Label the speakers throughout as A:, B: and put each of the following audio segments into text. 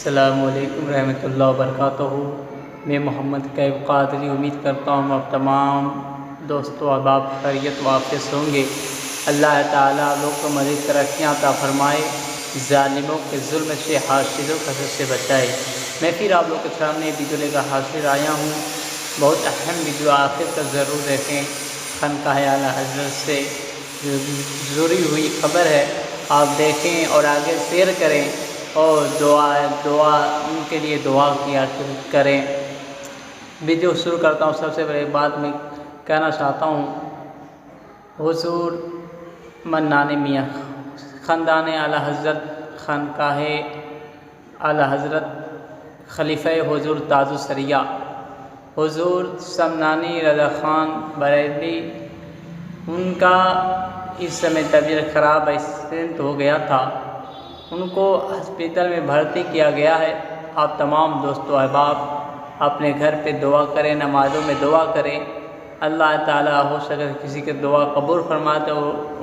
A: السلام علیکم ورحمۃ اللہ وبرکاتہ۔ میں محمد قیب قادری امید کرتا ہوں اب تمام دوستوں احباب خیریت و عافیت سے ہوں گے۔ اللہ تعالیٰ آپ لوگ کو مزید ترقیاں عطا فرمائے، ظالموں کے ظلم سے، حاسدوں کے حسد سے بچائے۔ میں پھر آپ لوگ کے سامنے ویڈیو لے کر حاضر آیا ہوں۔ بہت اہم ویڈیو، آخر تک ضرور دیکھیں۔ خانقاہ اعلیٰ حضرت سے جڑی ہوئی خبر ہے، آپ دیکھیں اور آگے شیئر کریں اور دعا ان کے لیے دعا کیا کریں۔ ویڈیو شروع کرتا ہوں۔ سب سے بڑی بات میں کہنا چاہتا ہوں، حضور منان میاں خاندان اعلیٰ حضرت، خانقاہ اعلیٰ حضرت، خلیفہ حضور تاج الشریعہ حضور سمنانی رضا خان بریلوی، ان کا اس سمے طبیعت خراب ایکسیڈنٹ ہو گیا تھا، ان کو ہسپتال میں بھرتی کیا گیا ہے۔ آپ تمام دوستو احباب اپنے گھر پہ دعا کریں، نمازوں میں دعا کریں۔ اللہ تعالیٰ ہو سکے کسی کے دعا قبول فرماتے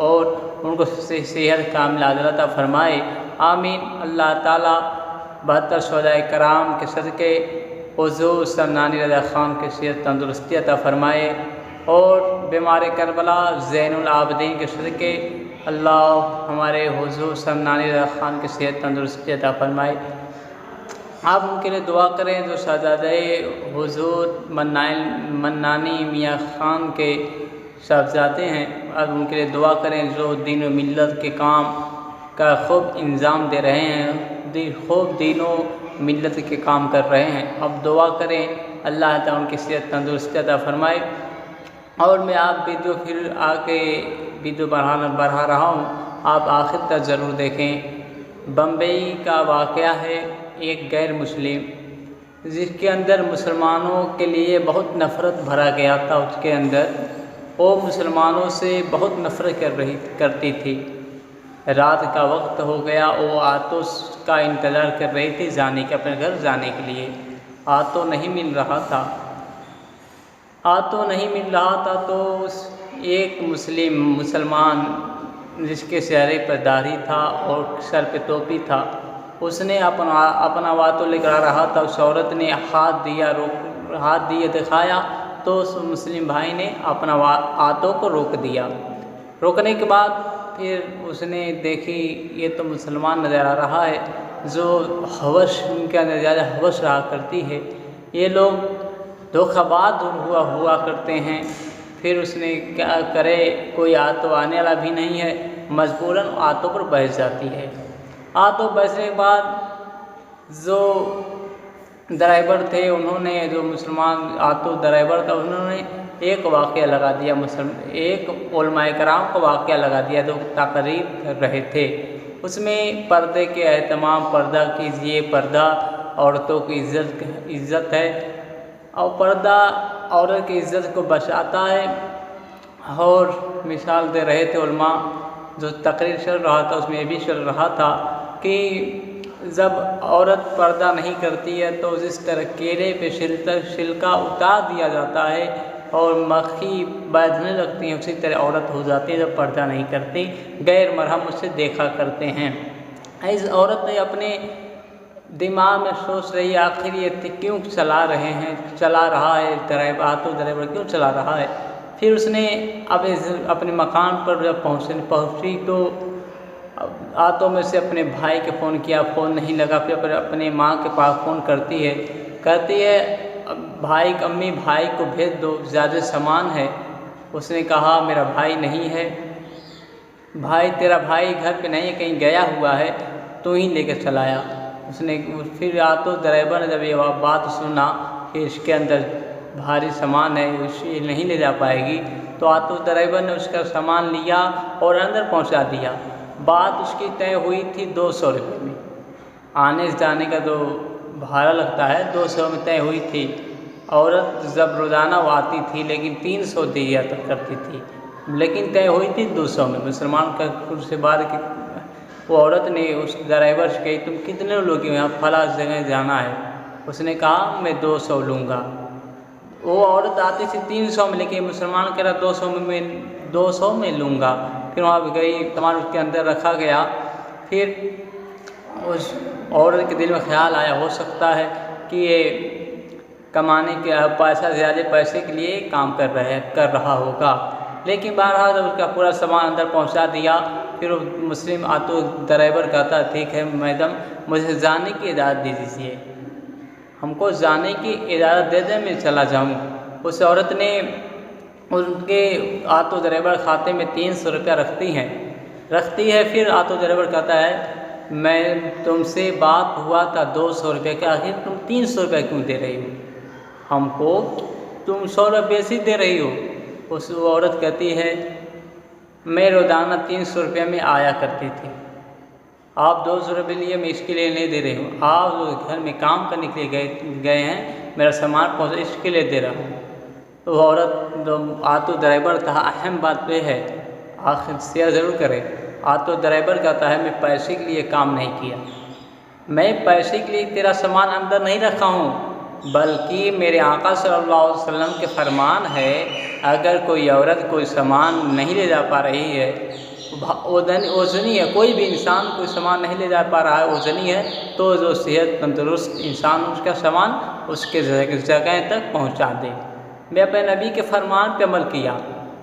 A: اور ان کو صحت کاملہ عطا فرمائے، آمین۔ اللہ تعالیٰ 72 شہدائے کرام کے صدقے حضور سمنانی رضا خان کے صحت تندرستی عطا فرمائے، اور بیمار کربلا زین العابدین کے صدقے اللہ ہمارے حضور سمنانی رضا خان کے صحت تندرستی عطا فرمائے۔ آپ ان کے لیے دعا کریں جو شہزادہ حضور منانی میاں خان کے صاحبزادے ہیں، آپ ان کے لیے دعا کریں جو دین و ملت کے کام کا خوب انجام دے رہے ہیں، خوب دین و ملت کے کام کر رہے ہیں۔ اب دعا کریں اللہ تعالیٰ ان کی صحت تندرستی عطا فرمائے۔ اور میں آپ ویڈیو پھر آ کے ویڈیو بڑھا رہا ہوں، آپ آخر تک ضرور دیکھیں۔ بمبئی کا واقعہ ہے، ایک غیر مسلم جس کے اندر مسلمانوں کے لیے بہت نفرت بھرا گیا تھا، اس کے اندر وہ مسلمانوں سے بہت نفرت کرتی تھی۔ رات کا وقت ہو گیا، وہ آٹو کا انتظار کر رہی تھی جانے کے، اپنے گھر جانے کے لیے۔ آٹو نہیں مل رہا تھا، تو ایک مسلمان جس کے چہرے پر داڑھی تھا اور سر پہ ٹوپی تھا، اس نے اپنا آٹو لے کر آ رہا تھا، اس عورت نے ہاتھ دیا دکھایا تو اس مسلم بھائی نے اپنا آٹو کو روک دیا۔ روکنے کے بعد پھر اس نے دیکھی یہ تو مسلمان نظر آ رہا ہے، جو ہوش ان کے اندر زیادہ ہوش رہا کرتی ہے، یہ لوگ دھوکہ باز ہوا کرتے ہیں۔ پھر اس نے کیا کرے، کوئی آٹو آنے والا بھی نہیں ہے، مجبوراً آٹو پر بیٹھ جاتی ہے۔ آٹو بیٹھنے کے بعد جو ڈرائیور تھے، انہوں نے، جو مسلمان آٹو ڈرائیور تھا، انہوں نے ایک واقعہ لگا دیا، ایک علماء کرام کو واقعہ لگا دیا جو تقریر کر رہے تھے۔ اس میں پردے کے اہتمام، پردہ کیجیے، پردہ عورتوں کی عزت ہے، اور پردہ عورت کی عزت کو بچاتا ہے، اور مثال دے رہے تھے علماء۔ جو تقریر چل رہا تھا اس میں یہ بھی چل رہا تھا کہ جب عورت پردہ نہیں کرتی ہے تو جس طرح کیلے پہ چھلکا اتار دیا جاتا ہے اور مکھی بیٹھنے لگتی ہیں، اسی طرح عورت ہو جاتی ہے جب پردہ نہیں کرتی، غیر محرم اسے دیکھا کرتے ہیں۔ اس عورت نے اپنے دماغ میں سوچ رہی، آخر یہ کیوں چلا رہا ہے آٹو ڈرائیور کیوں چلا رہا ہے۔ پھر اس نے اپنے مکان پر جب پہنچی تو آٹو میں سے اپنے بھائی کے فون کیا، فون نہیں لگا۔ پھر اپنے ماں کے پاس فون کرتی ہے امی بھائی کو بھیج دو، زیادہ سامان ہے۔ اس نے کہا میرا بھائی نہیں ہے، تیرا بھائی گھر پہ نہیں ہے، کہیں گیا ہوا ہے، تو ہی لے کے چلایا۔ پھر آٹو ڈرائیور نے جب یہ بات سنا کہ اس کے اندر بھاری سامان ہے، اسے نہیں لے جا پائے گی، تو آٹو ڈرائیور نے اس کا سامان لیا اور اندر پہنچا دیا۔ بات اس کی طے ہوئی تھی 200 روپے میں، آنے جانے کا جو بھاڑا لگتا ہے 200 میں طے ہوئی تھی۔ عورت جب روزانہ وہ آتی تھی لیکن 300 دیا کرتی تھی، لیکن طے ہوئی تھی 200 میں۔ مسلمان کا خود سے بات کی وہ عورت نے اس ڈرائیور سے کہی تم کتنے لوگ یہاں فلاں جگہ جانا ہے؟ اس نے کہا میں 200 لوں گا۔ وہ عورت آتی تھی 300 میں، لیکن مسلمان کہہ رہا 200 میں لوں گا۔ پھر وہاں گئی، سامان اس کے اندر رکھا گیا۔ پھر اس عورت کے دل میں خیال آیا ہو سکتا ہے کہ یہ کمانے کے زیادہ پیسے کے لیے کام کر رہا ہوگا، لیکن بہرحال جب اس کا پورا سامان اندر پہنچا دیا، پھر وہ مسلم آٹو ڈرائیور کہتا ٹھیک ہے میڈم مجھے جانے کی اجازت دے دیجیے، ہم کو جانے کی اجازت دے دیں میں چلا جاؤں۔ اس عورت نے ان کے آٹو ڈرائیور کھاتے میں 300 روپیہ رکھتی ہے۔ پھر آٹو ڈرائیور کہتا ہے میں تم سے بات ہوا تھا 200 روپے کے، آخر تم 300 روپے کیوں دے رہی ہو؟ ہم کو تم 100 روپے بیشی دے رہی ہو۔ اس عورت کہتی ہے میں روزانہ 300 روپے میں آیا کرتی تھی، آپ 200 روپے لیے میں اس کے لیے نہیں دے رہی ہوں، آپ جو گھر میں کام کرنے کے لیے گئے ہیں میرا سامان پہنچا اس کے لیے دے رہا ہوں۔ تو وہ عورت جو آٹو ڈرائیور تھا، اہم بات یہ ہے آخر شیئر ضرور کرے، آٹو ڈرائیور کہتا ہے میں پیسے کے لیے کام نہیں کیا، میں پیسے کے لیے تیرا سامان اندر نہیں رکھا ہوں، بلکہ میرے آقا صلی اللہ علیہ وسلم کے فرمان ہے اگر کوئی عورت کوئی سامان نہیں لے جا پا رہی ہے، اوزنی ہے، کوئی بھی انسان کوئی سامان نہیں لے جا پا رہا ہے اوزنی ہے، تو جو صحت تندرست انسان اس کا سامان اس کے جگہ تک پہنچا دے۔ میں اپنے نبی کے فرمان پہ عمل کیا،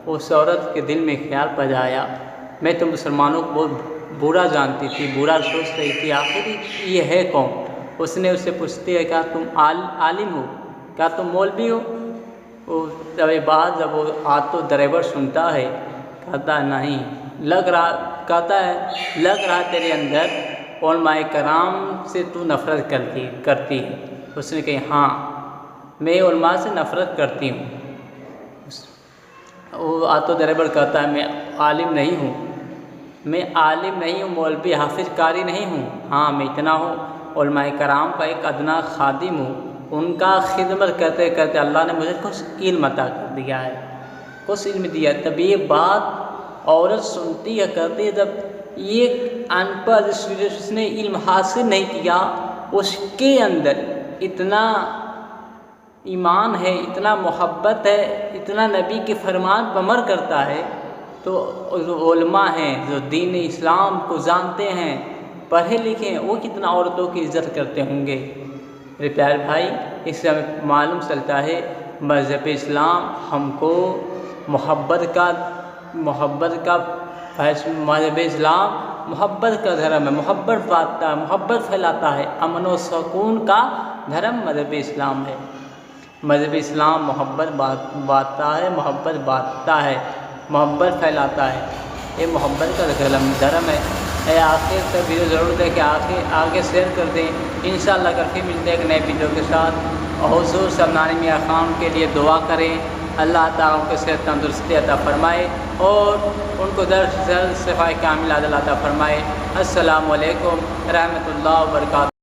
A: اس عورت کے دل میں خیال پیدا آیا میں تو مسلمانوں کو بہت برا جانتی تھی، برا سوچ رہی تھی، آخر یہ ہے کون؟ اس نے اس سے پوچھتی ہے کیا تم عالم ہو، کیا تم مولوی ہو؟ جب وہ آٹو ڈرائیور سنتا ہے کہتا ہے نہیں، کہتا ہے لگ رہا تیرے اندر علماء کرام سے تو نفرت کرتی ہے۔ اس نے کہا ہاں میں علماء سے نفرت کرتی ہوں۔ وہ آٹو ڈرائیور کہتا ہے میں عالم نہیں ہوں، مولوی حافظ قاری نہیں ہوں، ہاں میں اتنا ہوں علماء کرام کا ایک ادنا خادم ہوں، ان کا خدمت کرتے کرتے اللہ نے مجھے کچھ علم عطا کر دیا ہے، کچھ علم دیا۔ تب یہ بات عورت سنتی ہے کرتی ہے، جب یہ ان پڑھ جس نے علم حاصل نہیں کیا اس کے اندر اتنا ایمان ہے، اتنا محبت ہے، اتنا نبی کے فرمان پر عمل کرتا ہے، تو جو علماء ہیں جو دین اسلام کو جانتے ہیں پڑھے لکھے ہیں وہ کتنا عورتوں کی عزت کرتے ہوں گے۔ میرے پیارے بھائی اس سے ہمیں معلوم چلتا ہے مذہب اسلام ہم کو محبت کا مذہب اسلام محبت کا دھرم ہے، محبت بانٹتا ہے، محبت پھیلاتا ہے، امن و سکون کا دھرم مذہب اسلام ہے۔ مذہب اسلام محبت بانٹتا ہے، محبت بانٹتا ہے، محبت پھیلاتا ہے، یہ محبت کا دھرم ہے۔ آخر تک ویڈیو ضرور دیں کہ آگے شیئر کر دیں، انشاءاللہ کل پھر ملتے ہیں ایک نئے ویڈیو کے ساتھ۔ حضور سلمان میاں خان کے لیے دعا کریں، اللہ تعالیٰ ان کو صحت تندرستی عطا فرمائے اور ان کو درد شفائے کامل عطا فرمائے۔ السلام علیکم رحمۃ اللہ وبرکاتہ۔